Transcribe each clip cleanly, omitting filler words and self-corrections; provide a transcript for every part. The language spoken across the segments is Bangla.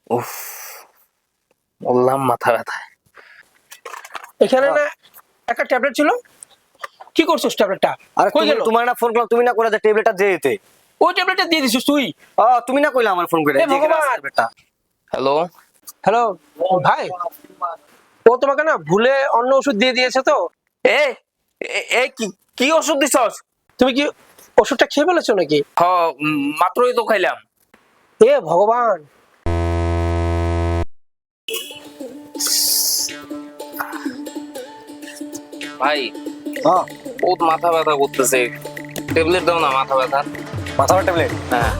উফ, বললাম মাথা ব্যথা। এখানে না একটা ট্যাবলেট ছিল, কি করছিস ট্যাবলেটটা? আরে কই তুমি গেল? তোমার না ফোন করলাম, তুমি না কইলা যে ট্যাবলেটটা দিয়ে দিতে। ওই ট্যাবলেটটা দিয়ে দিছিস তুই? তুমি না কইলা আমার ফোন করে এ যে এখানে আছে ভগবান! ট্যাবলেটটা। হ্যালো। হ্যালো ভাই, ও তোমাকে না ভুলে অন্য ওষুধ দিয়ে দিয়েছে তো। এ এ কি কি ওষুধ দিছস? তুমি কি ওষুধটা খেয়ে ফেলেছো নাকি? হ, মাত্রই তো খাইলাম। এ ভগবান! ভাই, হ্যাঁ, বহুত মাথা ব্যথা করতেছে। ট্যাবলেট দাও না, মাথা ব্যথা। মাথা ব্যথা ট্যাবলেট। হ্যাঁ।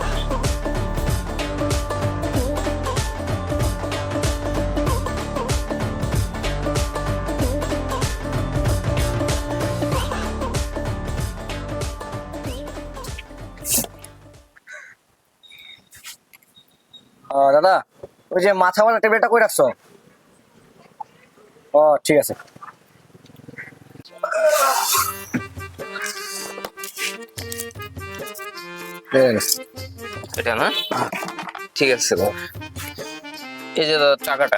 দাদা, ওই যে মাথা ব্যথা ট্যাবলেটটা কই রাখছো? ও ঠিক আছে। এটা না, ঠিক আছে দাও। এই যে দাদা টাকাটা।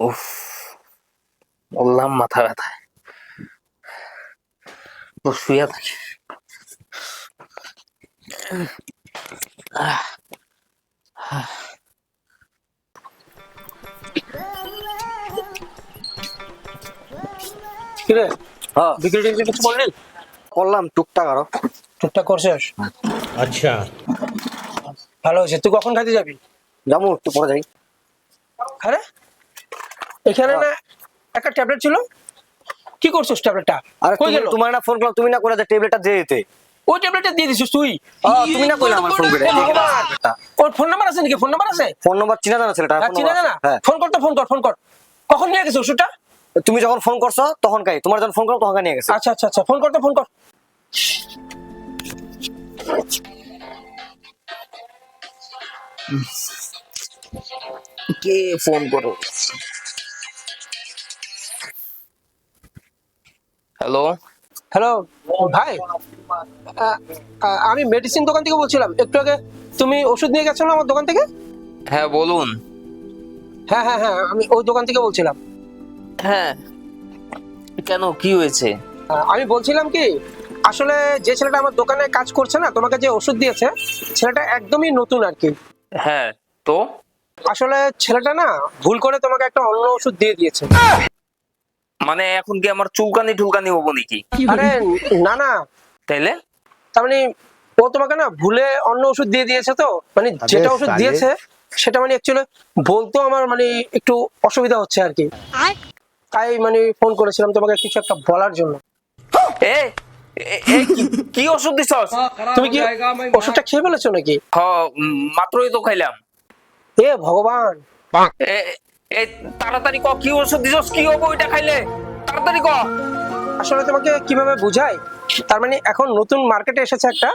উফ, বললাম মাথা ব্যথা। তো শুয়ে থাকি। কি রে, হ্যাঁ, বিক্রি টিক্রি কিছু করলি? করলাম টুকটাক আরো। টুকটাক করছিস? अच्छा। ভালো হয়েছে। তুই কখন খাইতে যাবি? যাবো একটু পরে যাই। আরে এখানে না একটা ট্যাবলেট ছিল, কি করছিস ট্যাবলেটটা? আরে কই গেল? তোমার না ফোন করলাম, তুমি না কইলা যে ট্যাবলেটটা দিয়ে দিতে। ওই ট্যাবলেটটা দিয়ে দিছিস তুই? তুমি না কইলা আমার ফোন করে এ যে এখানে ভগবান! আছে ট্যাবলেটটা। ওর ফোন নাম্বার আছে নাকি? ফোন নাম্বার আছে? ফোন নম্বর চিনা জানা ছেলেটা? হ্যাঁ, ফোন চিনা নম্বর জানা? আছে। হ্যাঁ, ফোন কর তো, ফোন কর, ফোন কর। কখন নিয়ে গেছে ওষুধটা? তুমি যখন ফোন করছো তখন কাই, তোমার যখন ফোন করো তখন নিয়ে গেছে। আচ্ছা আচ্ছা আচ্ছা, ফোন কর তো, ফোন কর। কে ফোন করো? হ্যালো। হ্যালো ভাই, আমি মেডিসিন দোকান থেকে বলছিলাম। একটু আগে তুমি ওষুধ নিয়ে গেছো না আমার দোকান থেকে? হ্যাঁ বলুন। হ্যাঁ হ্যাঁ হ্যাঁ, আমি ওই দোকান থেকে বলছিলাম। হ্যাঁ, কেন কি হয়েছে? আমি বলছিলাম কি, আসলে যে ছেলেটা আমার দোকানে কাজ করছে না, তোমাকে যে ওষুধ দিয়েছে, ছেলেটা একদমই নতুন আর কি। হ্যাঁ তো, আসলে ছেলেটা না ভুল করে তোমাকে একটা অন্য ওষুধ দিয়ে দিয়েছে। মানে এখন কি আমার চুলকানি টুলকানি হবো নাকি? আরে না না, তাইলে? তার মানে ও তোমাকে না ভুলে অন্য ওষুধ দিয়ে দিয়েছে তো, মানে যেটা ওষুধ দিয়েছে সেটা মানে অ্যাকচুয়ালি বলতো আমার মানে একটু অসুবিধা হচ্ছে আর কি। তাই মানে ফোন করেছিলাম তোমাকে কিছু একটা বলার জন্য। এ কি ওষুধ দিছস? তুমি কি ওষুধটা খেয়ে ফেলেছো নাকি? হ, মাত্রই তো খাইলাম। এ ভগবান! এ এ তাড়াতাড়ি ক, কি ওষুধ দিছস? কি হবো এটা খাইলে? তাড়াতাড়ি ক। আসলে তোমাকে কিভাবে বুঝাই, তার মানে এখন নতুন মার্কেটে এসেছে একটা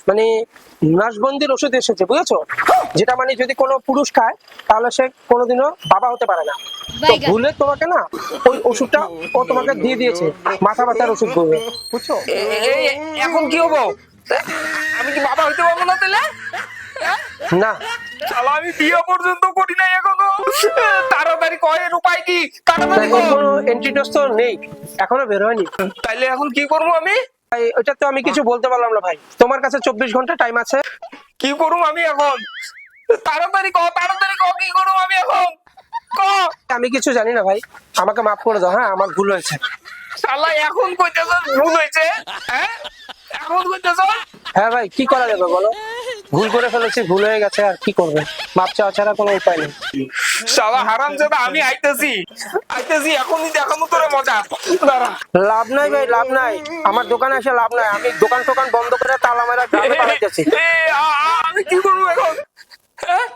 মানে নাশবন্দির ওষুধ এসেছে, বুঝেছো? যেটা মানে যদি কোনো পুরুষ খায় তাহলে সে কোনোদিনও বাবা হতে পারে না। তো ভুলে তোমাকে না ওই ওষুধটা ও তোমাকে দিয়ে দিয়েছে, মাথা ব্যথার ওষুধ বলবে, বুঝছো? এখন কি হবো? আমি কি বাবা হইতে পারবো না তাহলে? না, শালা, আমি বিয়ে পর্যন্ত করি নাই এখনো। তাড়াতাড়ি কয়, এর উপায় কি? তাড়াতাড়ি এর কর। কোনো অ্যান্টিডোজ তো নেই, এখনো বের হয়নি। তাইলে এখন কি করবো আমি? তাই ওইটা তো আমি কিছু বলতে পারলাম না ভাই। তোমার কাছে 24 ঘন্টা টাইম আছে। কি করবো আমি এখন? তাড়াতাড়ি ক, তাড়াতাড়ি ক, কি করবো আমি এখন? ক। আমি কিছু জানি না ভাই, আমাকে মাফ করে দাও। হ্যাঁ, আমার ভুল হয়েছে। শালা, এখন কইতেছ ভুল হয়েছে? হ্যাঁ, এখন কইতেছ? হ্যাঁ ভাই, কি করা যাবে বলো? ভুল করে ফেলেছি, ভুল হয়ে গেছে, আর কি করবে? মাপ চাওয়া ছাড়া কোনো উপায় নেই। শালা হারামজাদা, আমি আইতেছি আইতেছি, এখনই দেখানো তোরে মজা। দাঁড়া। লাভ নাই ভাই, লাভ নাই। আমার দোকানে এসে লাভ নাই। আমি দোকান টোকান বন্ধ করে তালা মেরা গ্রামে পালাইতেছি। আমি কি করবো এখন? হ্যাঁ?